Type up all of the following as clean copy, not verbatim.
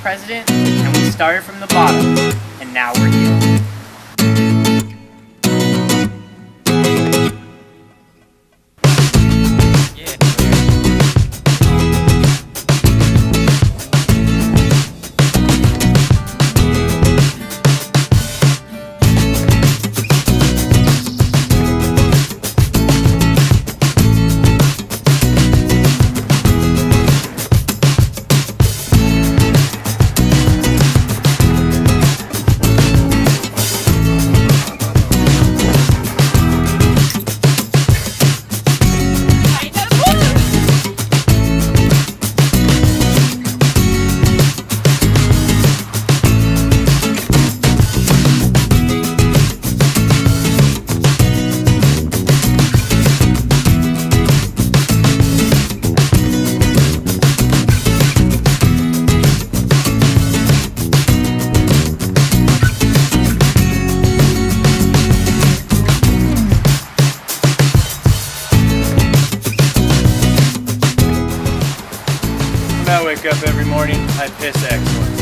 president, and we started from the bottom, and now we're here. When I wake up every morning, I piss excellence.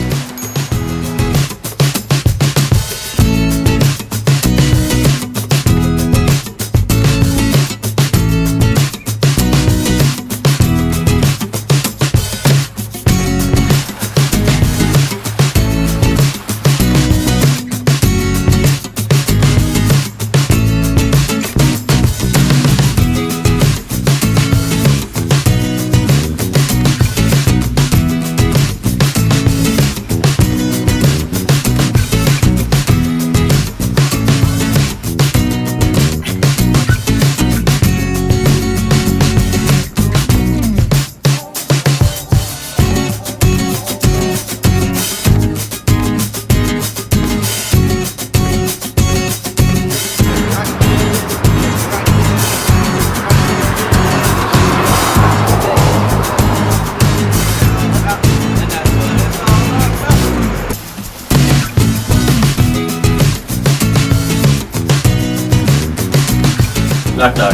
Knock knock.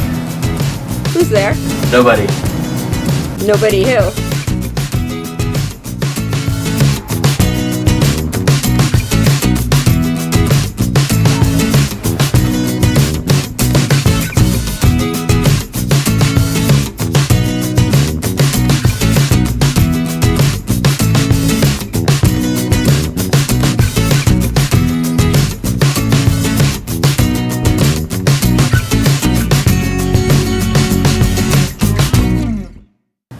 Who's there? Nobody. Nobody who?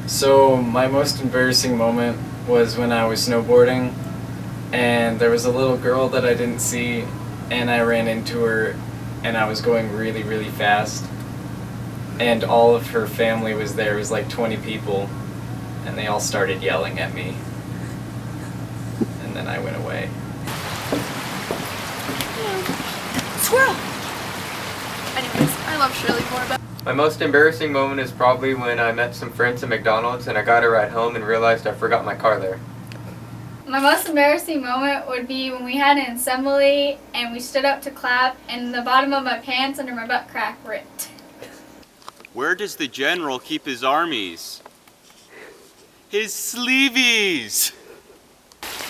So my most embarrassing moment was when I was snowboarding and there was a little girl that I didn't see and I ran into her and I was going really, really fast and all of her family was there. It was like 20 people and they all started yelling at me and then I went away. Squirrel! Anyways, I love Shirley more about. My most embarrassing moment is probably when I met some friends at McDonald's and I got a ride home and realized I forgot my car there. My most embarrassing moment would be when we had an assembly and we stood up to clap and the bottom of my pants under my butt crack ripped. Where does the general keep his armies? His sleeveys!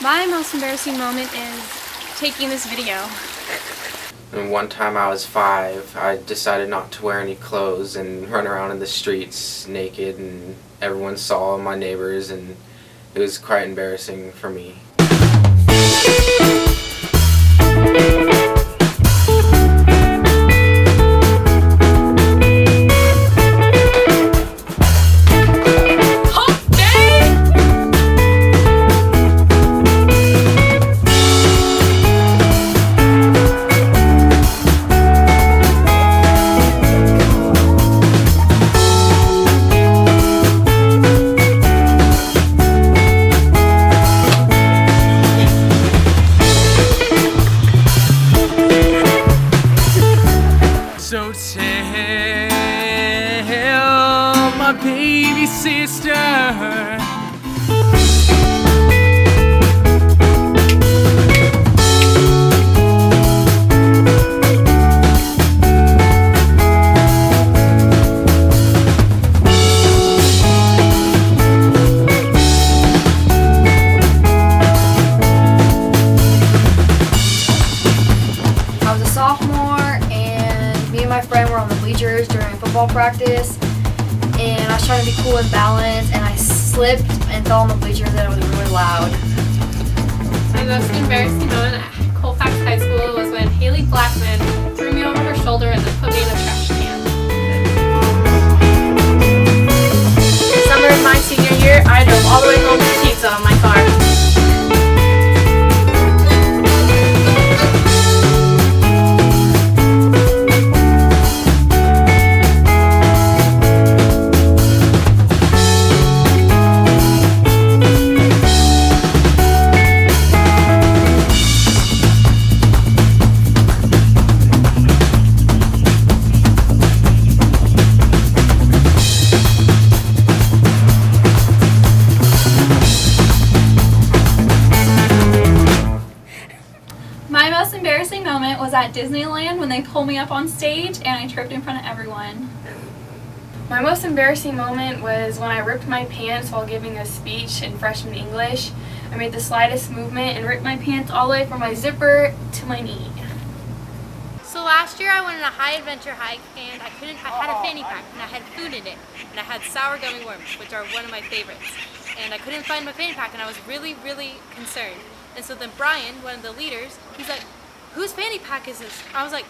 My most embarrassing moment is taking this video. And one time I was 5, I decided not to wear any clothes and run around in the streets naked and everyone saw my neighbors and it was quite embarrassing for me. So tell my baby sister volleyball practice, and I was trying to be cool and balanced, and I slipped and fell on the bleachers, and it was really loud. My most embarrassing moment at Colfax High School was when Haley Blackman threw me over her shoulder and then put me in a trash can. The summer of my senior year, I drove all the way home to pizza on my car. My most embarrassing moment was at Disneyland when they pulled me up on stage and I tripped in front of everyone. My most embarrassing moment was when I ripped my pants while giving a speech in freshman English. I made the slightest movement and ripped my pants all the way from my zipper to my knee. So last year I went on a high adventure hike and I had a fanny pack and I had food in it and I had sour gummy worms, which are one of my favorites. And I couldn't find my fanny pack and I was really, really concerned. And so then Brian, one of the leaders, he's like, "Whose fanny pack is this?" I was like,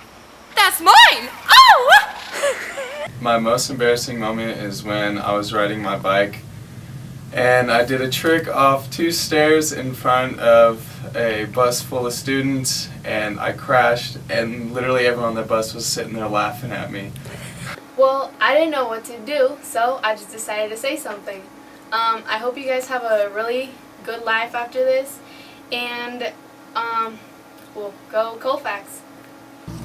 "That's mine!" Oh! My most embarrassing moment is when I was riding my bike and I did a trick off 2 stairs in front of a bus full of students and I crashed and literally everyone on the bus was sitting there laughing at me. Well, I didn't know what to do, so I just decided to say something. I hope you guys have a really good life after this, and we'll go Colfax.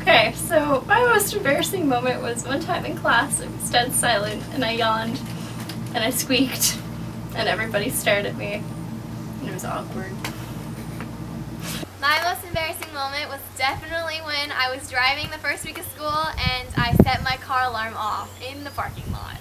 Okay, so my most embarrassing moment was one time in class. It was dead silent and I yawned and I squeaked and everybody stared at me and it was awkward. My most embarrassing moment was definitely when I was driving the first week of school and I set my car alarm off in the parking lot.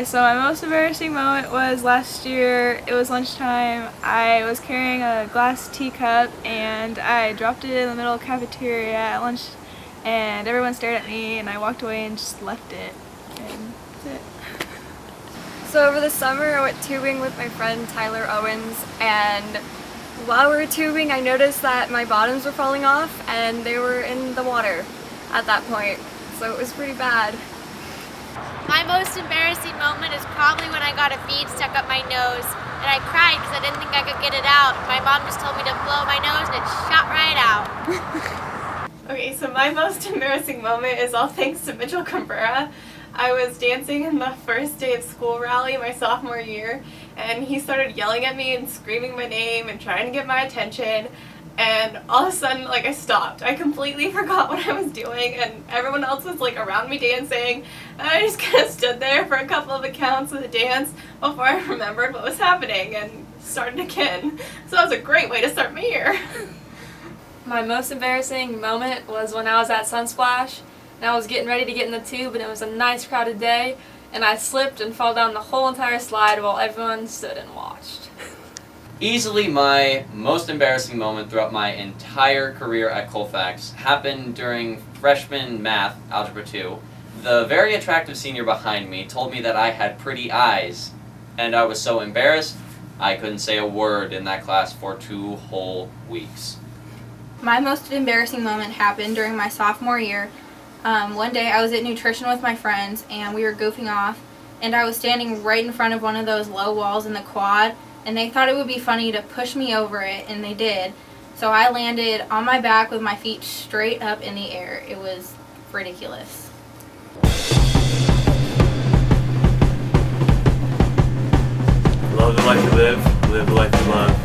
So my most embarrassing moment was last year. It was lunchtime. I was carrying a glass teacup and I dropped it in the middle of the cafeteria at lunch and everyone stared at me and I walked away and just left it. And that's it. So over the summer I went tubing with my friend Tyler Owens, and while we were tubing I noticed that my bottoms were falling off and they were in the water at that point. So it was pretty bad. My most embarrassing moment is probably when I got a bead stuck up my nose and I cried because I didn't think I could get it out. My mom just told me to blow my nose and it shot right out. Okay, so my most embarrassing moment is all thanks to Mitchell Cabrera. I was dancing in the first day of school rally my sophomore year, and he started yelling at me and screaming my name and trying to get my attention, and all of a sudden, like, I stopped. I completely forgot what I was doing, and everyone else was, like, around me dancing, and I just kind of stood there for a couple of counts of the dance before I remembered what was happening and started again. So that was a great way to start my year. My most embarrassing moment was when I was at Sunsplash and I was getting ready to get in the tube, and it was a nice crowded day, and I slipped and fell down the whole entire slide while everyone stood and watched. Easily my most embarrassing moment throughout my entire career at Colfax happened during freshman math, Algebra 2. The very attractive senior behind me told me that I had pretty eyes, and I was so embarrassed I couldn't say a word in that class for 2 whole weeks. My most embarrassing moment happened during my sophomore year. One day I was at nutrition with my friends and we were goofing off, and I was standing right in front of one of those low walls in the quad, and they thought it would be funny to push me over it, and they did. So I landed on my back with my feet straight up in the air. It was ridiculous. Love the life you live the life you love.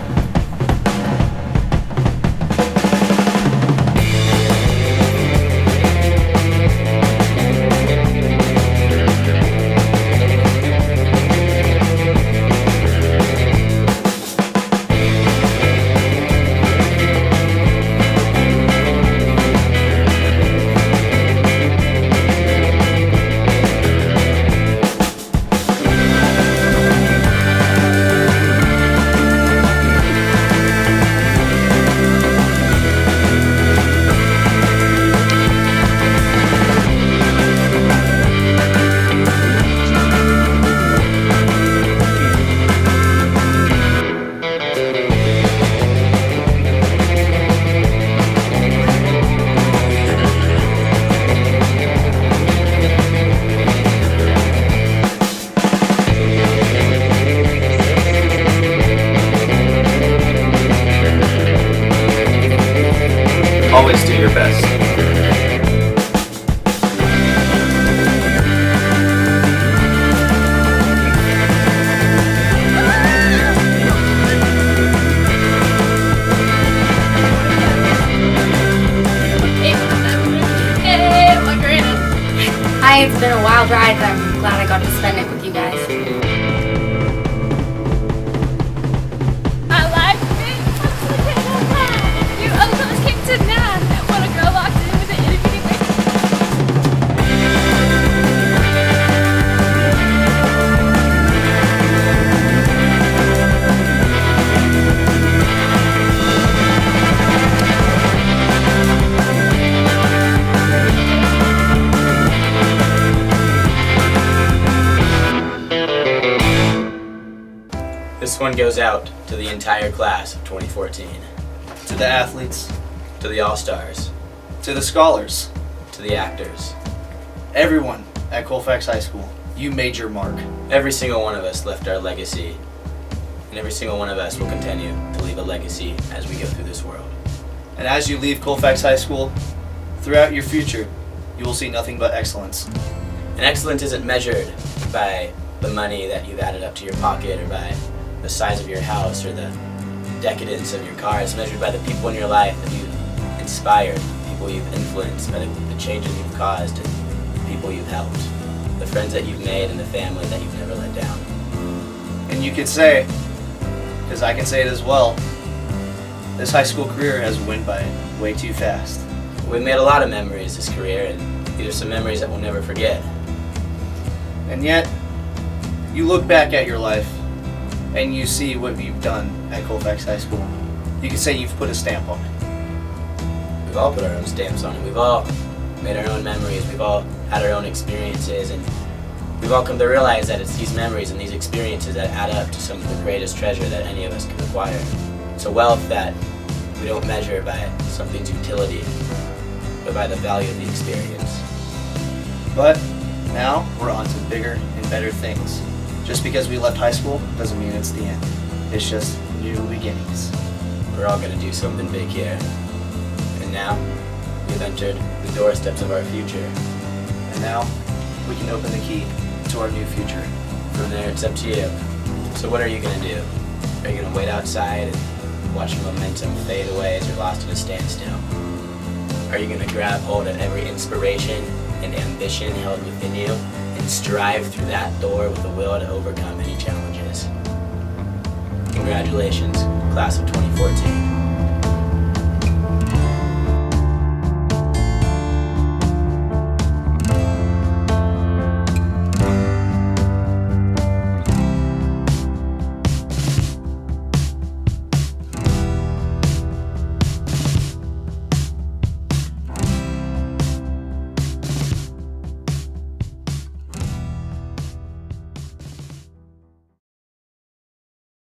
Always do your best. Hi, it's been a wild ride, but I'm glad I got to spend it with you guys. I like it. You almost came to math when a girl walked in with an itty-bitty waist. This one goes out to the entire class of 2014. To the athletes. To the all-stars. To the scholars. To the actors. Everyone at Colfax High School. You made your mark. Every single one of us left our legacy, and every single one of us will continue to leave a legacy as we go through this world. And as you leave Colfax High School, throughout your future, you will see nothing but excellence. And excellence isn't measured by the money that you've added up to your pocket or by the size of your house or the decadence of your car. It's measured by the people in your life that you've inspired, the people you've influenced, by the changes you've caused, and the people you've helped, the friends that you've made, and the family that you've never let down. And you could say, because I can say it as well, this high school career has went by way too fast. We've made a lot of memories this career, and these are some memories that we'll never forget. And yet, you look back at your life and you see what you've done at Colfax High School. You can say you've put a stamp on it. We've all put our own stamps on it. We've all made our own memories. We've all had our own experiences, and we've all come to realize that it's these memories and these experiences that add up to some of the greatest treasure that any of us could acquire. It's a wealth that we don't measure by something's utility, but by the value of the experience. But now we're on to bigger and better things. Just because we left high school doesn't mean it's the end. It's just new beginnings. We're all gonna do something big here. And now, we've entered the doorsteps of our future. And now, we can open the key to our new future. From there, it's up to you. So what are you going to do? Are you going to wait outside and watch momentum fade away as you're lost in a standstill? Are you going to grab hold of every inspiration and ambition held within you and strive through that door with the will to overcome any challenges? Congratulations, class of 2014.